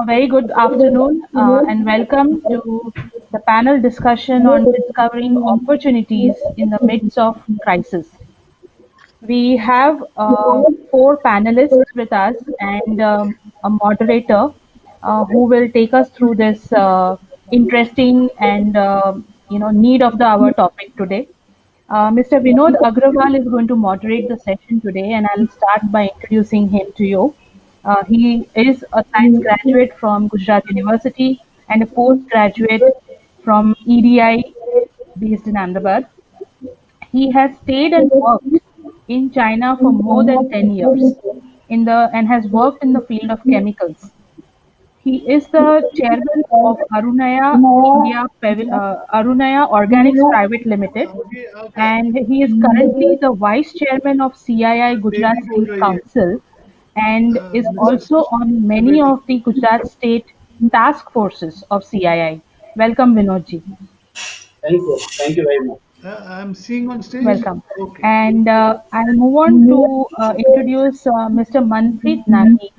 very good afternoon and welcome to the panel discussion on discovering opportunities in the midst of crisis. We have four panelists with us and a moderator who will take us through this interesting and need of the hour topic today. Mr. Vinod Agrawal is going to moderate the session today, and I'll start by introducing him to you. He is a science graduate from Gujarat University and a postgraduate from EDI based in Ahmedabad. He has stayed and worked in China for more than 10 years and has worked in the field of chemicals. He is the chairman of Arunaya Organics Private Limited, and he is currently the vice chairman of CII Gujarat State Council and is also on many of the Gujarat State task forces of CII. Welcome, Vinodji. Thank you. Thank you very much. I'm seeing on stage. Welcome. Okay. And I'll move on to introduce Mr. Manpreet Nagi.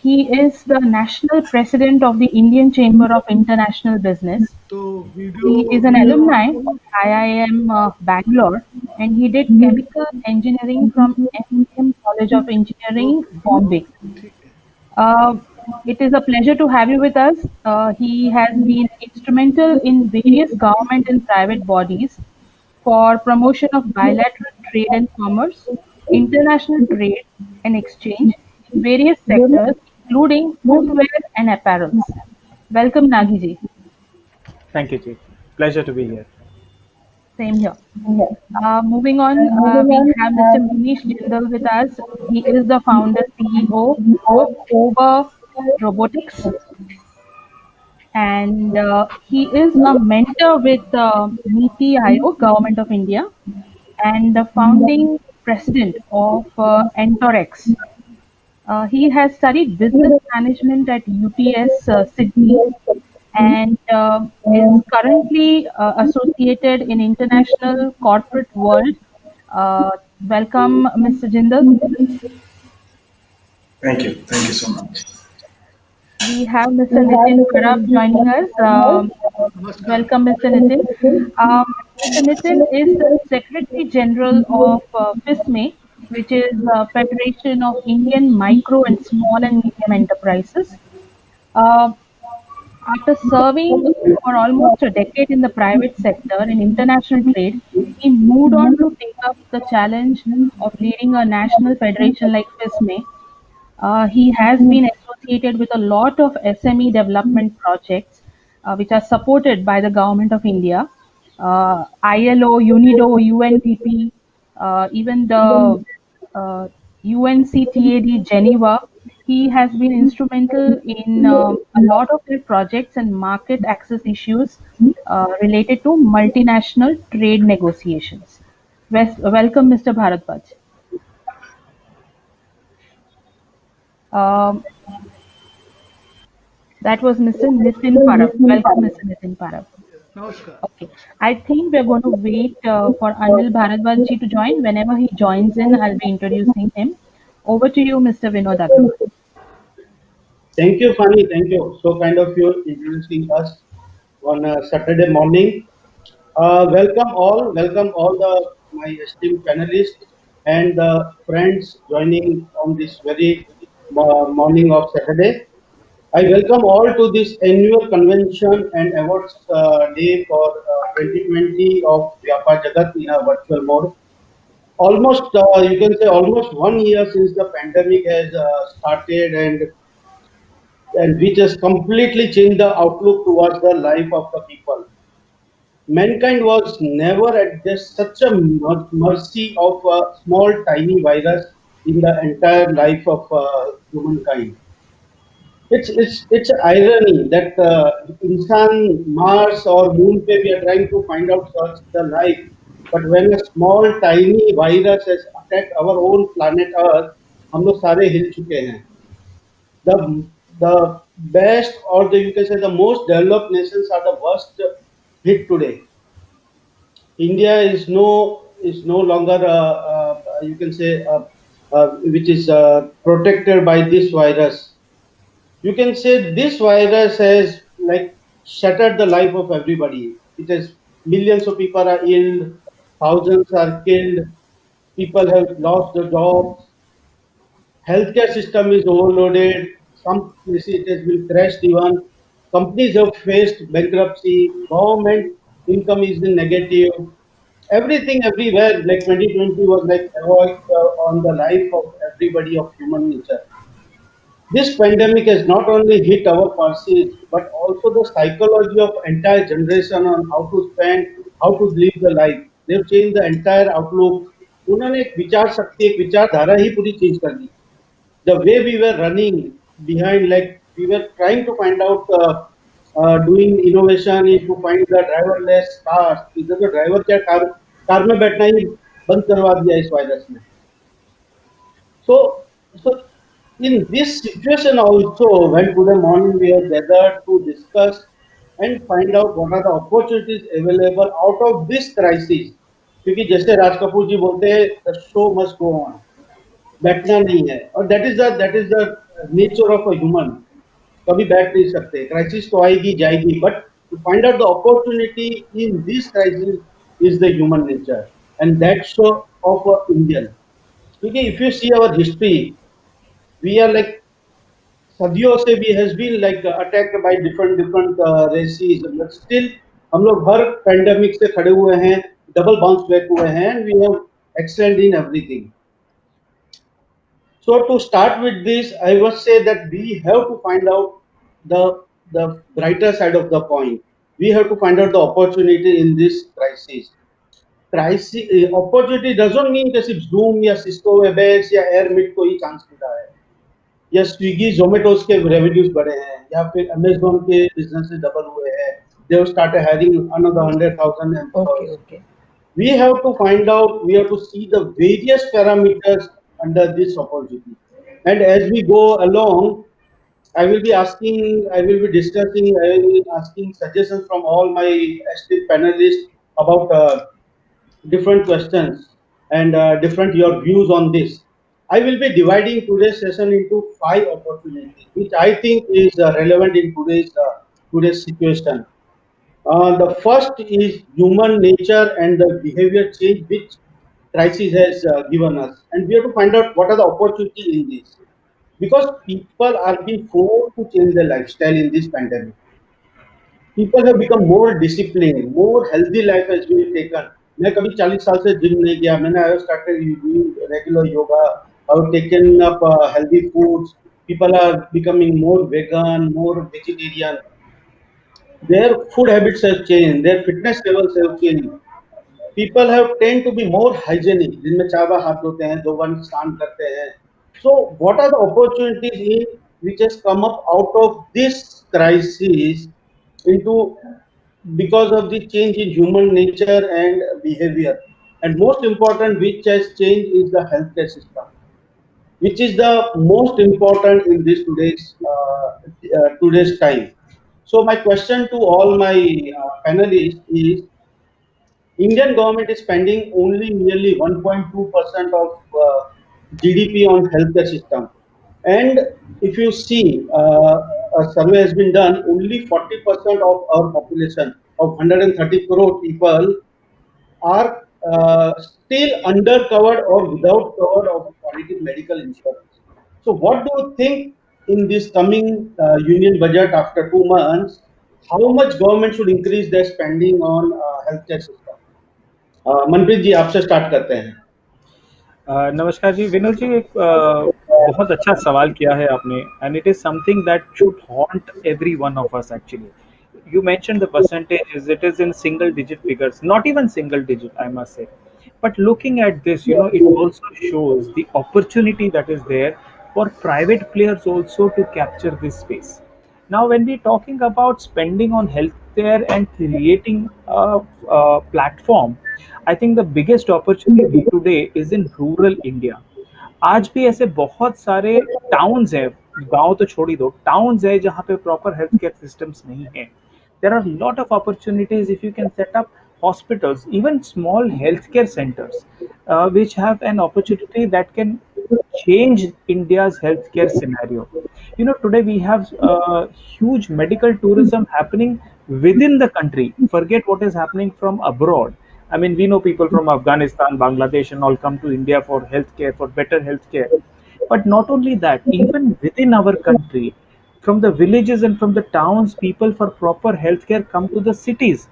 He is the national president of the Indian Chamber of International Business. So He is an alumni of IIM Bangalore, and he did chemical engineering from MIM College of Engineering, Bombay. It is a pleasure to have you with us. He has been instrumental in various government and private bodies for promotion of bilateral trade and commerce, international trade and exchange in various sectors, including footwear and apparels. Welcome, Nagiji. Thank you, Chief. Pleasure to be here. Same here. Moving on, we have Mr. Munish Jindal with us. He is the founder CEO of Over Robotics, and he is a mentor with Niti Aayog, Government of India, and the founding president of Entorex. He has studied business management at UTS Sydney and is currently associated in international corporate world. Welcome, Mr. Jindal. Thank you. Thank you so much. We have Mr. Nitin Parab joining us. Welcome, Mr. Nitin. Mr. Nitin is the Secretary General of FISME, which is Federation of Indian Micro and Small and Medium Enterprises. After serving for almost a decade in the private sector in international trade, he moved on to take up the challenge of leading a national federation like FISME. He has been associated with a lot of SME development projects which are supported by the Government of India, ILO, UNIDO, UNDP, even the UNCTAD Geneva. He has been instrumental in a lot of their projects and market access issues related to multinational trade negotiations. Welcome, Mr. Bharadwaj. Um, that was Mr. Nitin Parab. Welcome, Mr. Nitin Parab. Namaskar. Okay, I think we're going to wait for Anil Bharadwaj ji to join. Whenever he joins in, I'll be introducing him. Over to you, Mr. Vinod Agrawal. Thank you, Fani. Thank you. So kind of you introducing us on a Saturday morning. Welcome all the my esteemed panelists and the friends joining on this very morning of Saturday. I welcome all to this annual convention and awards day for 2020 of Vyapar Jagat in a virtual mode. Almost, you can say almost 1 year since the pandemic has started and which has completely changed the outlook towards the life of the people. Mankind was never at this such a mercy of a small tiny virus in the entire life of humankind. It's irony that insan Mars or Moon पे we are trying to find out search the life, but when a small tiny virus has attacked our own planet Earth, हम लोग सारे हिल चुके हैं. The best or the you can say the most developed nations are the worst hit today. India is no longer you can say which is protected by this virus. You can say this virus has like shattered the life of everybody. It has millions of people are ill, thousands are killed, people have lost their jobs, healthcare system is overloaded, some places it has been crashed even, companies have faced bankruptcy, government income is in negative, everything everywhere like 2020 was like havoc on the life of everybody of human nature. This pandemic has not only hit our pursuits, but also the psychology of entire generation on how to spend, how to live the life. They've changed the entire outlook. उन्होंने एक विचार शक्ति एक विचारधारा ही पूरी change कर दी. The way we were running behind, like we were trying to find out doing innovation is to find the driverless cars. इधर तो ड्राइवर क्या कार में बैठना ही बंद करवा दिया इस वायरस ने. So in this situation also, when today morning we are gathered to discuss and find out what are the opportunities available out of this crisis. क्योंकि जैसे राज कपूर जी बोलते हैं, the show must go on. बैठना नहीं है और that is the nature of a human. कभी बैठ नहीं सकते. क्राइसिस तो आएगी जाएगी, but to find out the opportunity in this crisis is the human nature, and that's so of a Indian. क्योंकि if you see our history, we are like सदियों से भी has been like attacked by different races, but still हम लोग हर pandemic से खड़े हुए हैं, डबल बाउंस बैक हुए हैं, and we have excelled in everything. So to start with this, I must say that we have to find out the brighter side of the coin. We have to find out the opportunity in this crisis. Crisis opportunity doesn't mean कि सिर्फ Zoom या Cisco WebEx या Airmeet को ही chance मिला है. या Swiggy Zomato's के revenues बढ़े हैं या फिर अमेजोन के बिजनेस डबल हुए हैं. They have started hiring another 100,000 Okay, employees. okay. We have to find out, we have to see the various parameters under this opportunity, and as we go along, I will be discussing, I will be asking suggestions from all my esteemed panelists about different questions and different your views on this. I will be dividing today's session into five opportunities, which I think is relevant in today's situation. The first is human nature and the behavior change which crisis has given us, and we have to find out what are the opportunities in this, because people are being forced to change their lifestyle in this pandemic. People have become more disciplined, more healthy life has been taken. मैं कभी 40 साल से gym नहीं गया. मैंने I have started doing regular yoga. I have taken up healthy foods. People are becoming more vegan, more vegetarian. Their food habits have changed. Their fitness levels have changed. People have tend to be more hygienic. दिन में 4 बार हाथ धोते हैं, 2 बार स्नान करते हैं. So what are the opportunities which has come up out of this crisis into because of the change in human nature and behavior, and most important which has changed is the healthcare system, which is the most important in this today's time. So my question to all my panelists is, Indian government is spending only nearly 1.2% of GDP on healthcare system. And if you see, a survey has been done, only 40% of our population of 130 crore people are still undercovered or without cover of quality medical insurance. So what do you think in this coming union budget after 2 months, how much government should increase their spending on healthcare system? Manpreet जी आपसे start करते हैं. नमस्कार जी, विनोद जी, एक बहुत अच्छा सवाल किया है आपने, and it is something that should haunt every one of us actually. You mentioned the percentages, it is in single digit figures, not even single digit, I must say. But looking at this, it also shows the opportunity that is there for private players also to capture this space. Now, when we're talking about spending on healthcare and creating a platform, I think the biggest opportunity today is in rural India. आज भी ऐसे बहुत सारे towns हैं, गांव तो छोड़ ही दो, टाउन्स है जहाँ पे प्रॉपर हेल्थ केयर सिस्टम्स नहीं है. There are lot of opportunities if you can set up hospitals, even small healthcare centers, which have an opportunity that can change India's healthcare scenario. Today we have huge medical tourism happening within the country. Forget what is happening from abroad. I mean, we know people from Afghanistan, Bangladesh, and all come to India for healthcare, for better healthcare. But not only that, even within our country, from the villages and from the towns, people for proper healthcare come to the cities.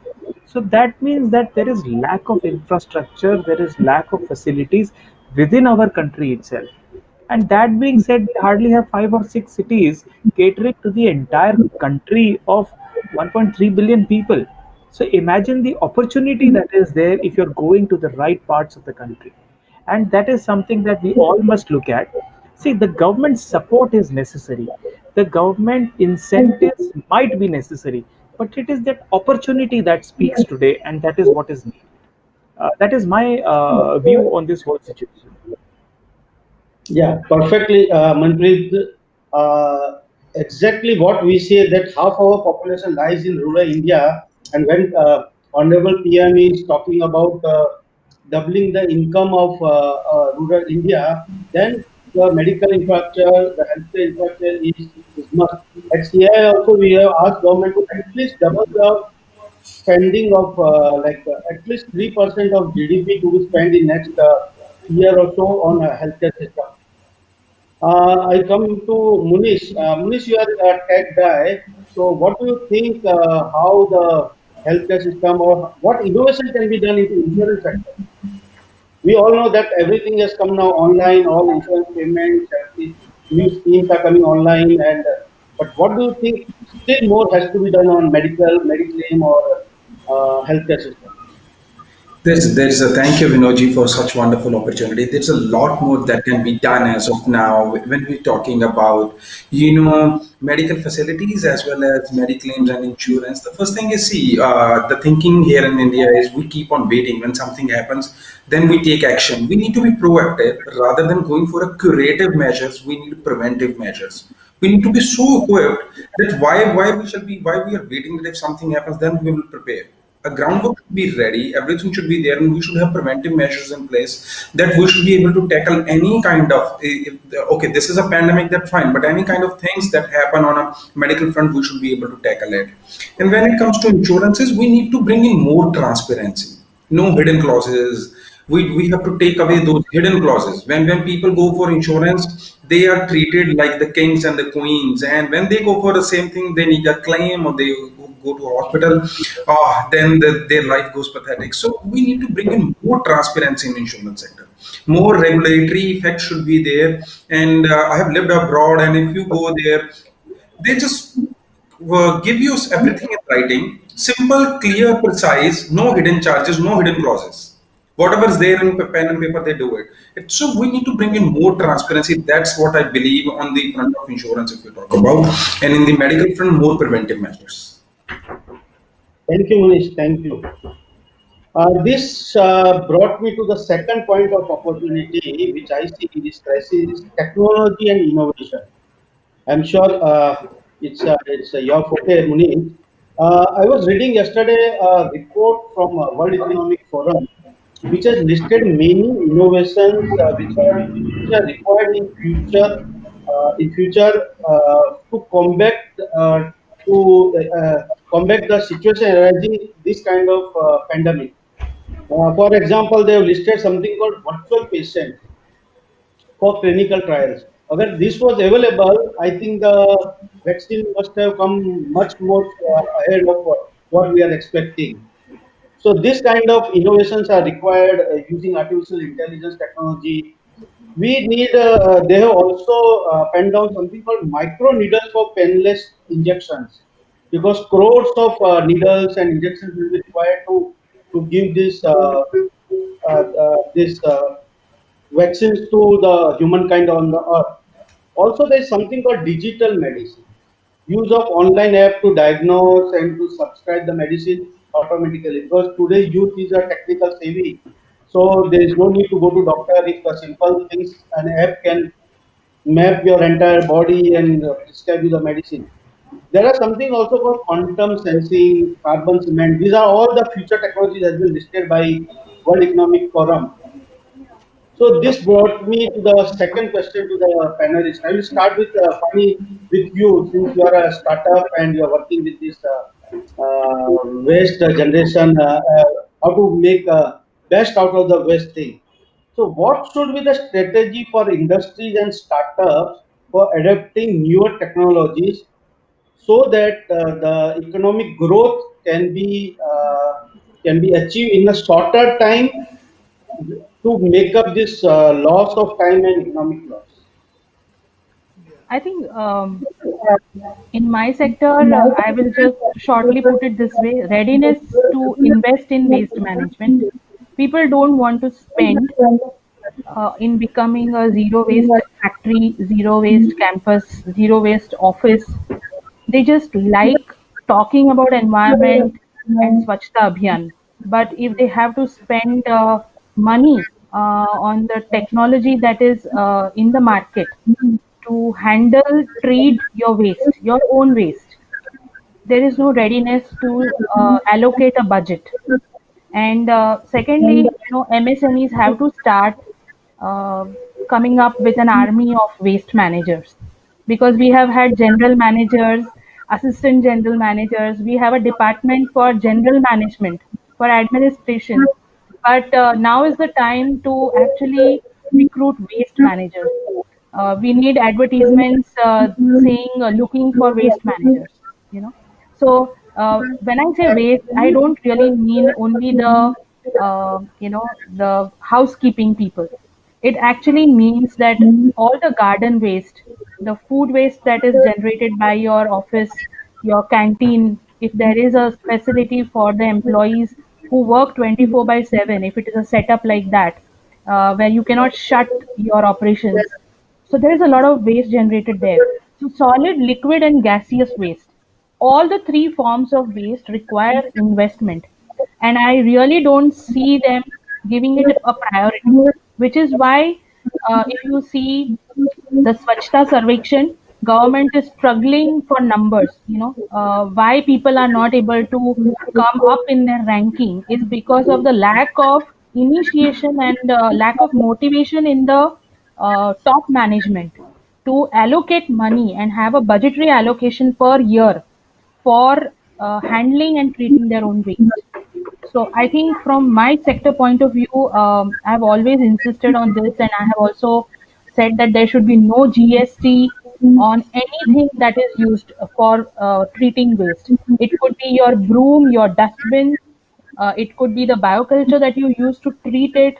So that means that there is lack of infrastructure, there is lack of facilities within our country itself. And that being said, we hardly have 5 or 6 cities catering to the entire country of 1.3 billion people. So imagine the opportunity that is there if you're going to the right parts of the country. And that is something that we all must look at. See, the government support is necessary, the government incentives might be necessary, but it is that opportunity that speaks today, and that is what is needed. That is my view on this whole situation. Yeah, perfectly, Manpreet. Uh, exactly what we say that half our population lies in rural India, and when Honorable PM is talking about doubling the income of rural India, then the medical infrastructure, the healthcare infrastructure is must. At CI also we have asked government to at least double the spending of at least 3% of GDP to be spent in next year or so on a healthcare system. I come to Munish. Munish, you are a tech guy. So, what do you think? How the healthcare system or what innovation can be done into insurance sector? We all know that everything has come now online. All insurance payments, new schemes are coming online. And but what do you think? Still more has to be done on medical, mediclaim, or healthcare system. There's a thank you, Vinoji, for such wonderful opportunity. There's a lot more that can be done as of now when we're talking about, medical facilities as well as mediclaims and insurance. The first thing is, see, the thinking here in India is we keep on waiting when something happens, then we take action. We need to be proactive rather than going for a curative measures. We need preventive measures. We need to be so equipped that why we are waiting that if something happens, then we will prepare. A groundwork should be ready, everything should be there, and we should have preventive measures in place that we should be able to tackle any kind of, okay, this is a pandemic, that's fine, but any kind of things that happen on a medical front, we should be able to tackle it. And when it comes to insurances, we need to bring in more transparency, no hidden clauses. We have to take away those hidden clauses. When people go for insurance, they are treated like the kings and the queens, and when they go for the same thing, they need a claim or they go to a hospital, then their life goes pathetic. So we need to bring in more transparency in insurance sector. More regulatory effect should be there. And I have lived abroad, and if you go there, they just give you everything in writing, simple, clear, precise, no hidden charges, no hidden clauses. Whatever is there in pen and paper, they do it. So we need to bring in more transparency. That's what I believe on the front of insurance, if you talk about, and in the medical front, more preventive measures. Thank you, Munish. Thank you. This brought me to the second point of opportunity, which I see in this crisis: technology and innovation. I'm sure it's your forte, Munish. I was reading yesterday a report from World Economic Forum, which has listed many innovations which are required in future to combat the situation arising this kind of pandemic. For example, they have listed something called virtual patient for clinical trials. Agar this was available, I think the vaccine must have come much more ahead of what we are expecting. So this kind of innovations are required using artificial intelligence technology. We need. They have also penned down something called micro needles for penless injections, because crores of needles and injections will be required to give this vaccines to the humankind on the earth. Also, there is something called digital medicine. Use of online app to diagnose and to subscribe the medicine automatically. Because today's youth is a technical savvy, so there is no need to go to doctor if the simple things an app can map your entire body and prescribe you the medicine. There are something also called quantum sensing, carbon cement. These are all the future technologies that has been listed by World Economic Forum. So So this brought me to the second question to the panelists. I will start with Pani, with you, since you are a startup and you are working with this waste generation, how to make best out of the waste thing. So what should be the strategy for industries and startups for adapting newer technologies so that the economic growth can be achieved in a shorter time to make up this loss of time and economic loss. I think in my sector, I will just shortly put it this way: readiness to invest in waste management. People don't want to spend in becoming a zero waste factory, zero waste campus, zero waste office. They just like talking about environment and Swachhta Abhiyan. But if they have to spend money on the technology that is in the market to handle, treat your waste, your own waste, there is no readiness to allocate a budget. And secondly, MSMEs have to start uh, coming up with an army of waste managers, because we have had general managers, assistant general managers, we have a department for general management, for administration. But now is the time to actually recruit waste managers. We need advertisements saying looking for waste managers. You know, so when I say waste, I don't really mean only the the housekeeping people. It actually means that all the garden waste, the food waste that is generated by your office, your canteen, if there is a facility for the employees who work 24 by 7, if it is a setup like that, where you cannot shut your operations. So there is a lot of waste generated there. So solid, liquid, and gaseous waste. All the three forms of waste require investment, and I really don't see them giving it a priority. Which is why, if you see the Swachhta Sarvekshan, government is struggling for numbers. Why people are not able to come up in their ranking is because of the lack of initiation and lack of motivation in the top management to allocate money and have a budgetary allocation per year for handling and treating their own waste. So I think from my sector point of view, I've always insisted on this, and I have also said that there should be no GST on anything that is used for treating waste. It could be your broom, your dustbin, it could be the bioculture that you use to treat it.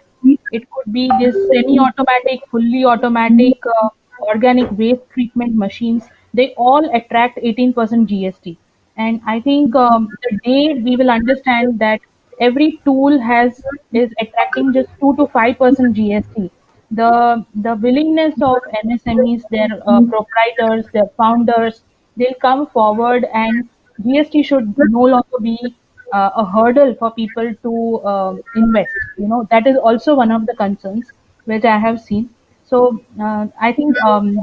It could be this semi-automatic, fully automatic organic waste treatment machines. They all attract 18% GST. And I think the day we will understand that every tool has is attracting just 2 to 5% GST, the willingness of MSMEs, their proprietors, their founders, they'll come forward, and GST should no longer be a hurdle for people to invest. That is also one of the concerns which I have seen. So I think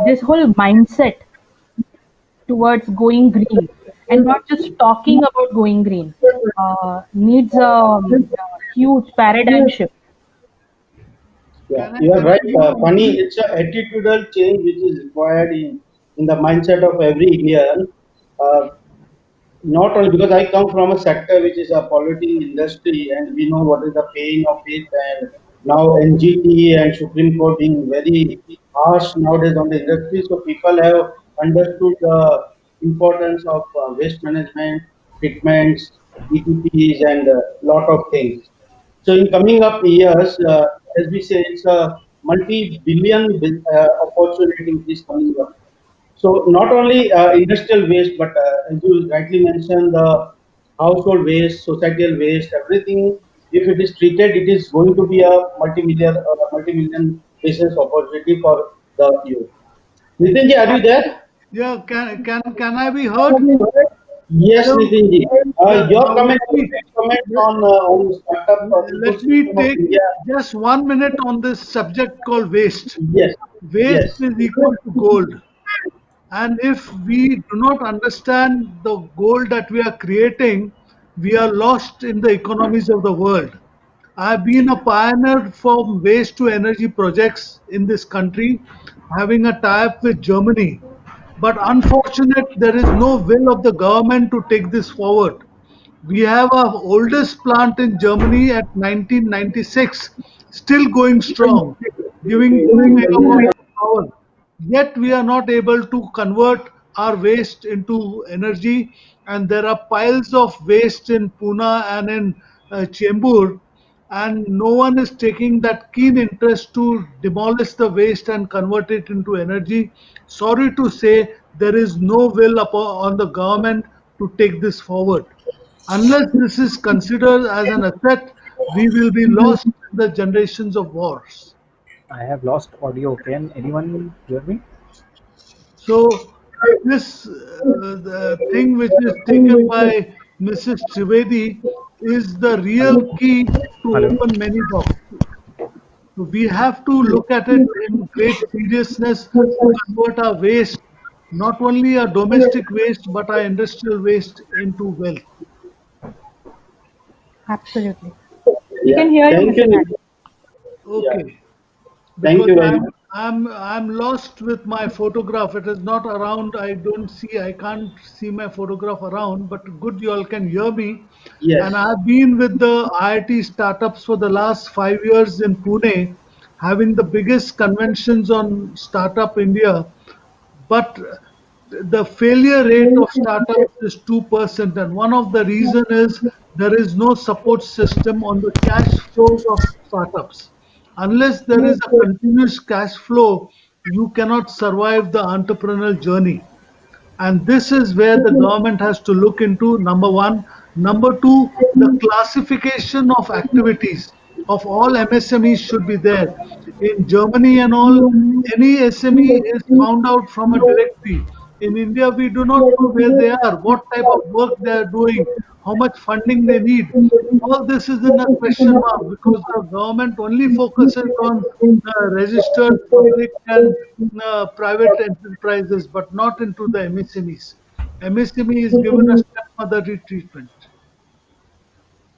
this whole mindset towards going green, and not just talking about going green, needs a huge paradigm shift. Yeah, Can I you are right. continue on Funny, this? it's a attitudinal change which is required in the mindset of every Indian. Uh, Not only because I come from a sector which is a polluting industry, and we know what is the pain of it, and now NGT and Supreme Court being very harsh nowadays on the industry, so people have understood the importance of waste management, treatments, ETPs, and a lot of things. So in coming up years, as we say, it's a multi-billion opportunity which is coming up. So not only industrial waste, but as you rightly mentioned, the household waste, societal waste, everything. If it is treated, it is going to be a multi-million business opportunity for the youth. Nitinji, are you there? Yeah, can I be heard? Yes, Hello. Nitinji. Yeah. Your Now comment, quick comment on startup let me ecosystem of take India. just 1 minute on this subject called waste. Yes, Waste yes, is equal to gold. And if we do not understand the gold that we are creating, we are lost in the economies of the world. I've been a pioneer for waste to energy projects in this country, having a tie-up with Germany. But unfortunate, there is no will of the government to take this forward. We have our oldest plant in Germany at 1996, still going strong, giving 2 megawatts of power. Yet we are not able to convert our waste into energy, and there are piles of waste in Pune and in Chembur, and no one is taking that keen interest to demolish the waste and convert it into energy. Sorry to say, there is no will on the government to take this forward. Unless this is considered as an asset, we will be lost in the generations of wars. I have lost audio. Can anyone hear me? So, this the thing which is taken by Mrs. Trivedi is the real key to Hello. open many doors. So we have to look at it in great seriousness to convert our waste, not only our domestic waste, but our industrial waste into wealth. Absolutely. We Yeah. can hear you, Thank Mr. you. Nadi. Yeah. Okay. Thank Because you very I'm much. I'm I'm lost with my photograph. It is not around. I don't see. I can't see my photograph around. But good, you all can hear me. And Yes. I've been with the IIT startups for the last 5 years in Pune, having the biggest conventions on Startup India. But the failure rate of startups is 2%, and one of the reason is there is no support system on the cash flows of startups. Unless there is a continuous cash flow, you cannot survive the entrepreneurial journey. And this is where the government has to look into, number one. Number two, the classification of activities of all MSMEs should be there. In Germany and all, any SME is found out from a directory. In India, we do not know where they are, what type of work they are doing, how much funding they need. All this is in a question mark because the government only focuses on registered public and private enterprises, but not into the MSMEs. MSME is given a stepmother treatment.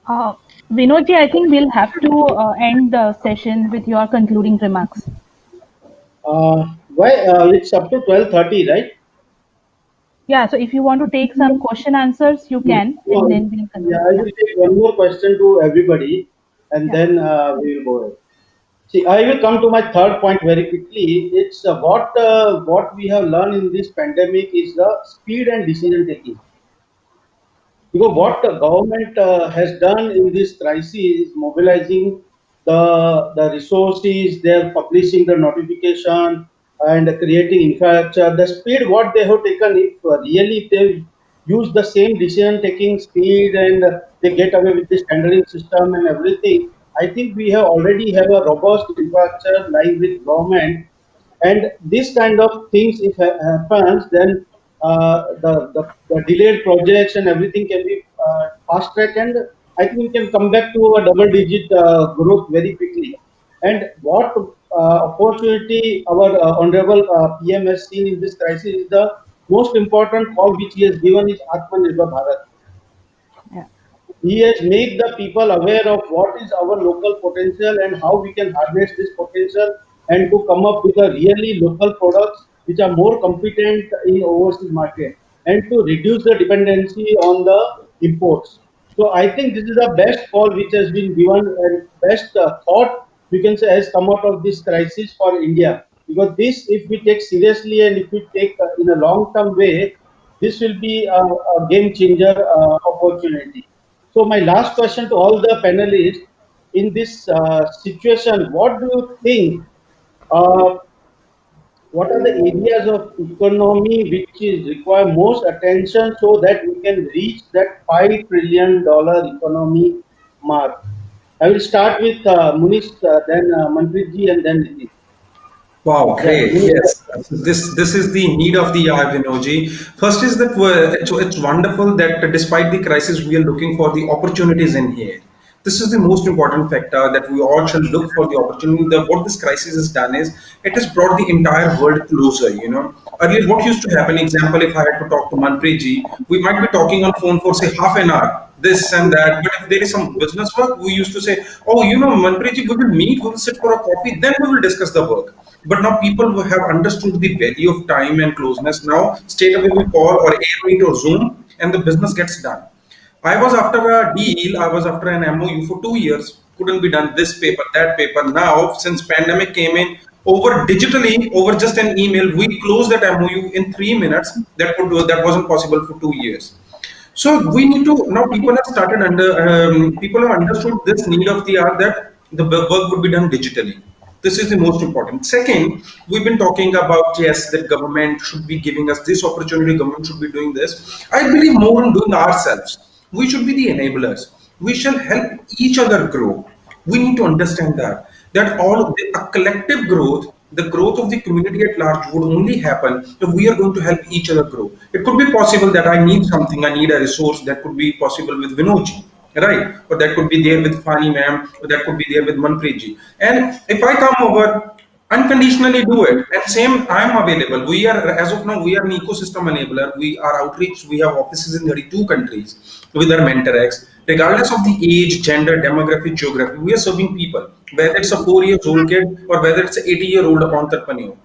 Uh, Vinodji, I think we'll have to end the session with your concluding remarks. Why? It's up to 12:30, right? Yeah, so if you want to take some question answers, you can, and No, then we'll yeah, conclude. I Yeah, will take one more question to everybody, and yeah. then we will go ahead. See, I will come to my third point very quickly. It's what we have learned in this pandemic is the speed and decision taking. Because what the government has done in this crisis is mobilizing the resources, they're publishing the notification and creating infrastructure. The speed what they have taken, if really they use the same decision taking speed and they get away with the standarding system and everything, I think we have already have a robust infrastructure lying with government, and this kind of things if happens, then the delayed projects and everything can be fast track, and I think we can come back to a double digit growth very quickly. And what opportunity our honorable PM has seen in this crisis is the most important call which he has given is Atmanirbhar Bharat. Yeah. He has made the people aware of what is our local potential and how we can harness this potential and to come up with a really local products which are more competent in overseas market and to reduce the dependency on the imports. So I think this is the best call which has been given and best thought we can say has come out of this crisis for India, because this if we take seriously and if we take in a long term way, this will be a game changer opportunity. So my last question to all the panelists in this situation, what do you think? Uh, what are the areas of economy which is require most attention so that we can reach that $5 trillion economy mark? I will start with Munish, then Manpreet and then Nitin. Wow, Yeah, great. Munish. Yes, this is the need of the hour, Vinoji. First is that it's wonderful that despite the crisis, we are looking for the opportunities in here. This is the most important factor that we all should look for the opportunity. What this crisis has done is it has brought the entire world closer. Earlier, what used to happen? Example, if I had to talk to Manpreet ji, we might be talking on phone for say half an hour. this and that. But if there is some business work, we used to say, oh, Manpreet ji, we will meet, we will sit for a coffee, then we will discuss the work. But now people who have understood the value of time and closeness. Now, straight away we call or air meet or Zoom, and the business gets done. I was after a deal, I was after an MOU for 2 years. Couldn't be done this paper, that paper. Now, since pandemic came in, over digitally, over just an email, we closed that MOU in 3 minutes. That wasn't possible for 2 years. So we need to now people have understood this need of the hour that the work would be done digitally. This is the most important. Second, we've been talking about yes, that government should be giving us this opportunity, government should be doing this. I believe more in doing ourselves. We should be the enablers. We shall help each other grow. We need to understand that all of a collective growth, the growth of the community at large would only happen if we are going to help each other grow. It could be possible that I need something, I need a resource that could be possible with Vinodji, right? Or that could be there with Fani ma'am, or that could be there with Manpreet ji. And if I come over, unconditionally do it. And same, I'm available. We are, as of now, we are an ecosystem enabler. We are outreach. We have offices in 32 countries with our MentorX. Regardless of the age, gender, demography, geography, we are serving people. Whether it's a 4 years old kid or whether it's an 80-year-old entrepreneur,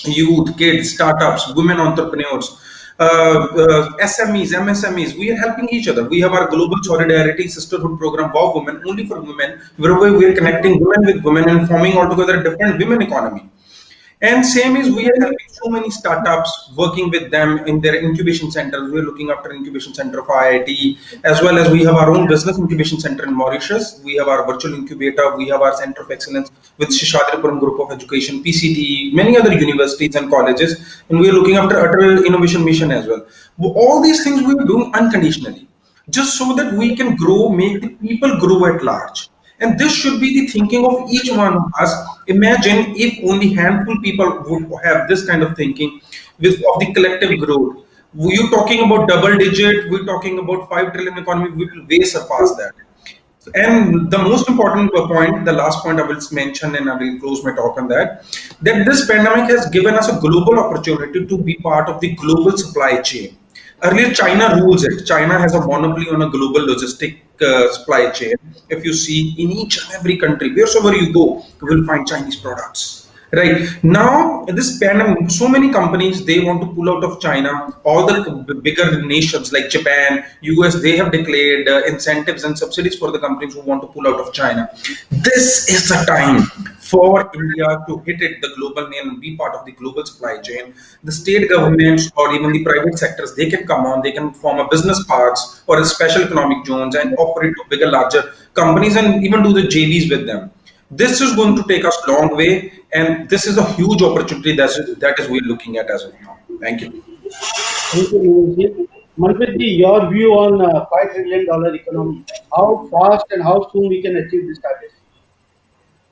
youth, kids, startups, women entrepreneurs, SMEs, MSMEs, we are helping each other. We have our global solidarity sisterhood program, Wow Women, only for women, wherever we are connecting women with women and forming altogether a different women economy. And same is we are helping so many startups, working with them in their incubation centers. We are looking after incubation center for IIT, as well as we have our own business incubation center in Mauritius. We have our virtual incubator. We have our center of excellence with Shishadripuram Group of Education, PCT, many other universities and colleges, and we are looking after Atal Innovation Mission as well. All these things we are doing unconditionally, just so that we can grow, make the people grow at large. And this should be the thinking of each one of us. Imagine if only handful people would have this kind of thinking with of the collective growth. We're talking about double digit, we're talking about 5 trillion economy, we will way surpass that. And the most important point, the last point I will mention and I will close my talk on that this pandemic has given us a global opportunity to be part of the global supply chain. Earlier, China rules it. China has a monopoly on a global logistic supply chain. If you see in each and every country, wherever you go, you will find Chinese products. Right now, this pandemic, so many companies they want to pull out of China. All the bigger nations like Japan, US, they have declared incentives and subsidies for the companies who want to pull out of China. This is the time for India to hit it the global name and be part of the global supply chain. The state governments or even the private sectors, they can come on, they can form a business parks or a special economic zones and offer it to bigger, larger companies and even do the JVs with them. This is going to take us a long way, and this is a huge opportunity that is we're looking at as of now. Thank you. Thank you, Manoj. Manpreet ji, your view on $5 trillion economy, how fast and how soon we can achieve this target?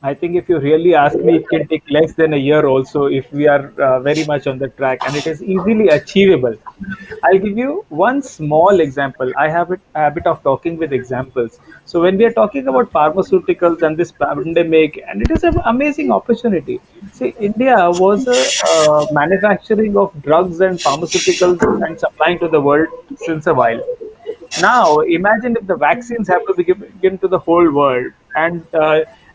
I think if you really ask me, it can take less than a year also if we are very much on the track, and it is easily achievable. I'll give you one small example. I have a habit of talking with examples. So when we are talking about pharmaceuticals and this pandemic, and it is an amazing opportunity. See, India was a manufacturing of drugs and pharmaceuticals and supplying to the world since a while. Now, imagine if the vaccines have to be given to the whole world, and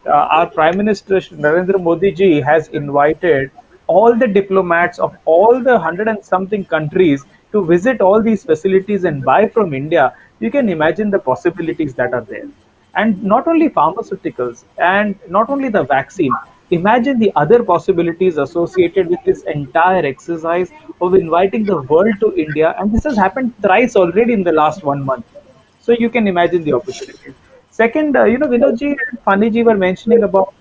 our Prime Minister Narendra Modi ji has invited all the diplomats of all the hundred and something countries to visit all these facilities and buy from India. You can imagine the possibilities that are there. And not only pharmaceuticals and not only the vaccine, imagine the other possibilities associated with this entire exercise of inviting the world to India. And this has happened thrice already in the last 1 month. So you can imagine the opportunities. Second, Vinodji and Faniji were mentioning about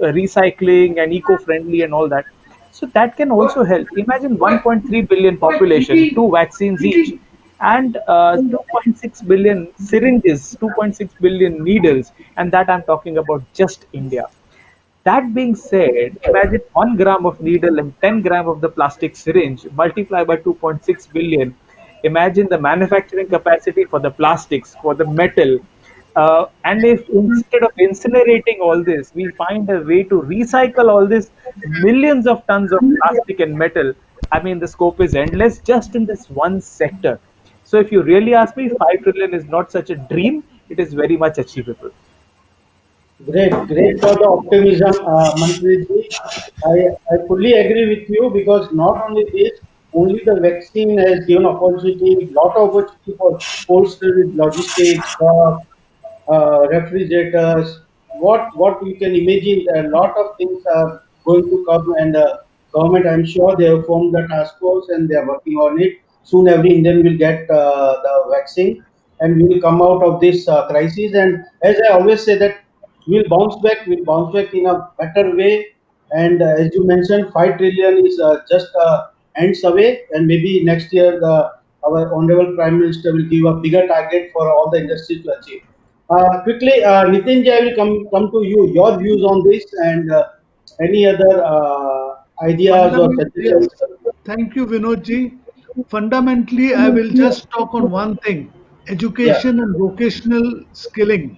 recycling and eco-friendly and all that. So that can also help. Imagine 1.3 billion population, two vaccines each, and 2.6 billion syringes, 2.6 billion needles, and that I'm talking about just India. That being said, imagine 1 gram of needle and 10 gram of the plastic syringe multiply by 2.6 billion. Imagine the manufacturing capacity for the plastics, for the metal. And if instead of incinerating all this, we find a way to recycle all this millions of tons of plastic and metal, I mean, the scope is endless just in this one sector. So if you really ask me, 5 trillion is not such a dream, it is very much achievable. Great, great for the optimism, Manpreet. I fully agree with you because not only this, only the vaccine has given opportunity, lot of opportunity for cold storage, logistics, refrigerators, what you can imagine. A lot of things are going to come, and government, I'm sure they have formed the task force and they are working on it. Soon, every Indian will get the vaccine, and we will come out of this crisis. And as I always say, that we'll bounce back. We'll bounce back in a better way. And as you mentioned, 5 trillion is just ends away, and maybe next year our honorable Prime Minister will give a bigger target for all the industries to achieve. Quickly, Nitin, I will come to you. Your views on this and any other ideas or Yes, suggestions? thank you, Vinodji. Fundamentally, I will just talk on one thing: Yeah, education and vocational skilling.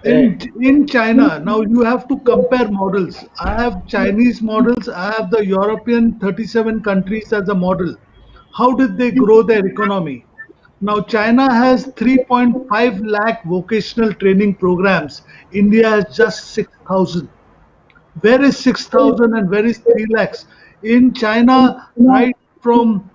right. In China, now you have to compare models. I have Chinese models, I have the European 37 countries as a model. How did they grow their economy? Now, China has 3.5 lakh vocational training programs. India has just 6,000. Where is 6,000 and where is 3 lakhs? In China, right from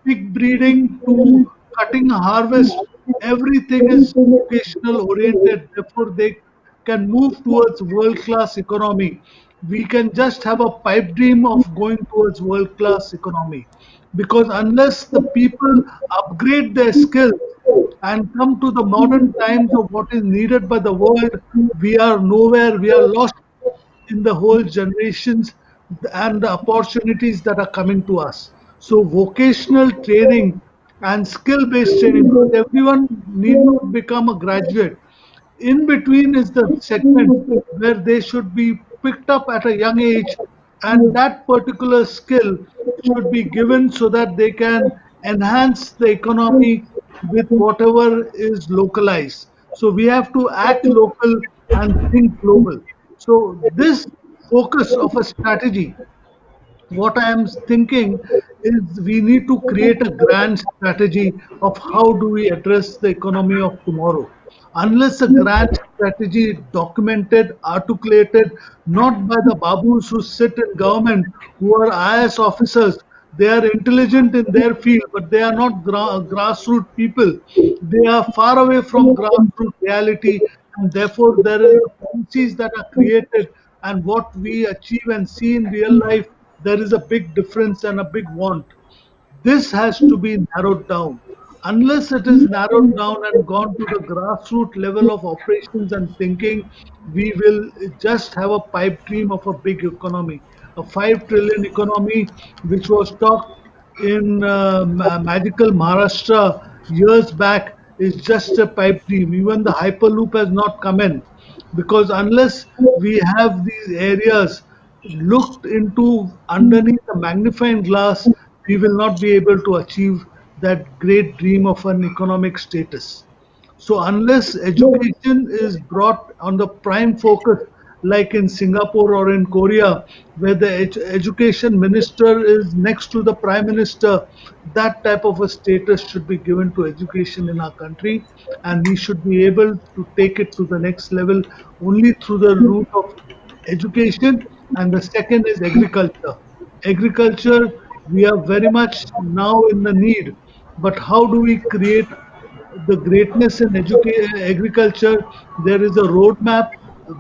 pig breeding to cutting a harvest, everything is vocational oriented. Therefore, they can move towards world class economy. We can just have a pipe dream of going towards world class economy because unless the people upgrade their skills and come to the modern times of what is needed by the world, we are nowhere, we are lost in the whole generations and the opportunities that are coming to us. So vocational training and skill-based training, because everyone need not become a graduate. In between is the segment where they should be picked up at a young age, and that particular skill should be given so that they can enhance the economy with whatever is localized. So we have to act local and think global. So this focus of a strategy, what I am thinking is we need to create a grand strategy of how do we address the economy of tomorrow. Unless a grand strategy is documented, articulated, not by the babus who sit in government, who are IAS officers, they are intelligent in their field, but they are not grassroots people. They are far away from grassroots reality, and therefore there is policies that are created, and what we achieve and see in real life, there is a big difference and a big want. This has to be narrowed down. Unless it is narrowed down and gone to the grassroots level of operations and thinking, we will just have a pipe dream of a big economy, a 5 trillion economy, which was talked in magical Maharashtra years back, is just a pipe dream. Even the Hyperloop has not come in because unless we have these areas looked into underneath a magnifying glass, we will not be able to achieve that great dream of an economic status. So unless education is brought on the prime focus, like in Singapore or in Korea, where the education minister is next to the prime minister, that type of a status should be given to education in our country, and we should be able to take it to the next level only through the route of education. And the second is agriculture. Agriculture, we are very much now in the need, but how do we create the greatness in agriculture? There is a roadmap.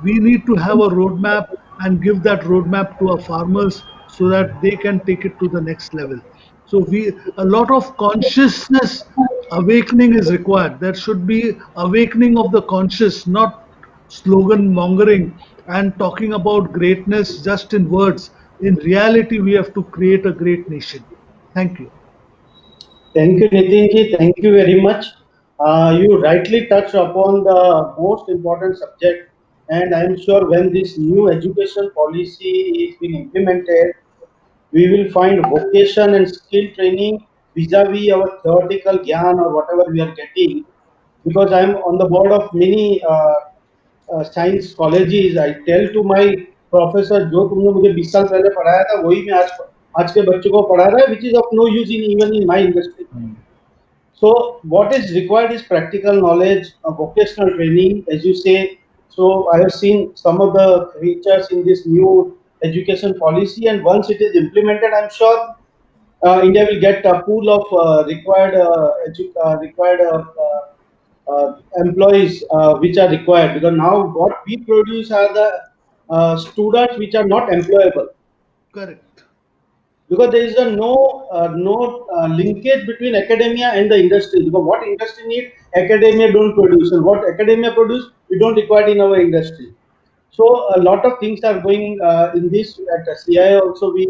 We need to have a roadmap and give that roadmap to our farmers so that they can take it to the next level. So we, a lot of consciousness awakening is required. There should be awakening of the conscious, not slogan mongering and talking about greatness just in words. In reality, we have to create a great nation. Thank you. Thank you, Nitinji. Thank you very much. You rightly touched upon the most important subject, and I am sure when this new education policy is being implemented, we will find vocation and skill training vis-a-vis our theoretical gyan or whatever we are getting. Because I am on the board of many science colleges I tell to my professor जो तुमने मुझे 20 साल पहले पढ़ाया था वही मैं आज आज के बच्चों को पढ़ा रहा है which is of no use in even in my industry So what is required is practical knowledge, vocational training, as you say. So I have seen some of the features in this new education policy, and once it is implemented, I'm sure India will get a pool of required employees which are required, because now what we produce are the students which are not employable, Correct. because there is a no linkage between academia and the industry, because what industry need academia don't produce, and what academia produce we don't require in our industry. So a lot of things are going in this. At CI also we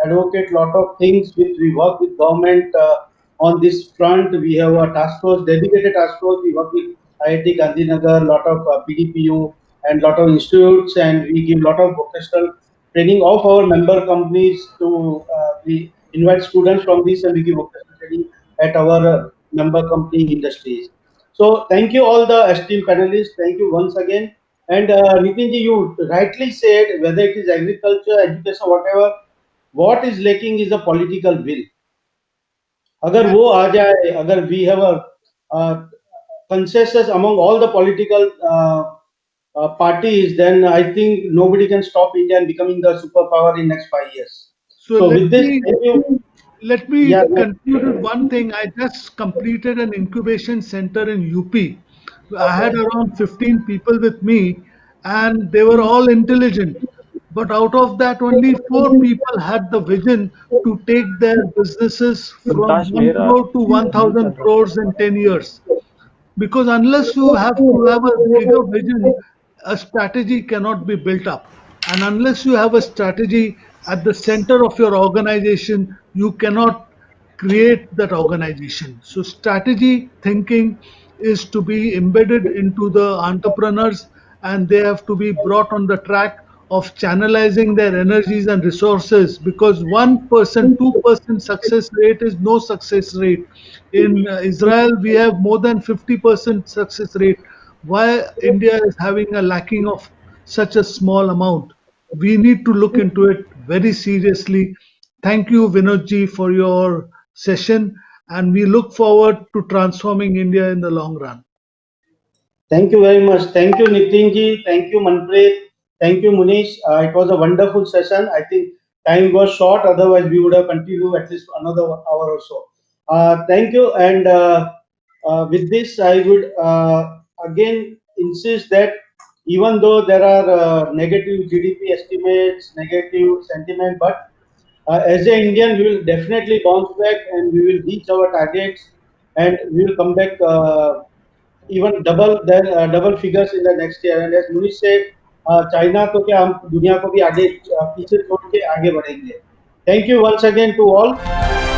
advocate lot of things which we work with government on this front. We have a task force, dedicated task force. We work with IIT Gandhinagar, lot of PDPU and lot of institutes, and we give lot of vocational training of our member companies to we invite students from this, and we give vocational training at our member company industries. So thank you all the esteemed panelists. Thank you once again. And Nitinji, you rightly said, whether it is agriculture, education, whatever, what is lacking is a political will. अगर Yeah. वो आ जाए, अगर we have a consensus among all the political parties, then I think nobody can stop India in becoming the superpower in next 5 years. So So let with this, me thank you. let me Yeah, conclude with one thing. I just completed an incubation center in UP. I had okay. around 15 people with me, and they were all intelligent. But out of that, only four people had the vision to take their businesses from प्रकाश 1 मेरा crore to नहीं चल 1,000 रहा। crores in 10 years. Because unless you have to have a bigger vision, a strategy cannot be built up. And unless you have a strategy at the center of your organization, you cannot create that organization. So, strategy thinking is to be embedded into the entrepreneurs, and they have to be brought on the track of channelizing their energies and resources, because 1%, 2% success rate is no success rate. In Israel, we have more than 50% success rate. Why India is having a lacking of such a small amount? We need to look into it very seriously. Thank you, Vinodji, for your session, and we look forward to transforming India in the long run. Thank you very much. Thank you, Nitinji. Thank you, Manpreet. Thank you, Munish. It was a wonderful session. I think time was short, otherwise, we would have continued at least another hour or so. Thank you. And with this, I would again insist that even though there are negative GDP estimates, negative sentiment, but as an Indian, we will definitely bounce back, and we will reach our targets, and we will come back. Even double figures in the next year. And as Munish said, China तो क्या हम दुनिया को भी आगे पीछे छोड़ के आगे बढ़ेंगे. Thank you once again to all.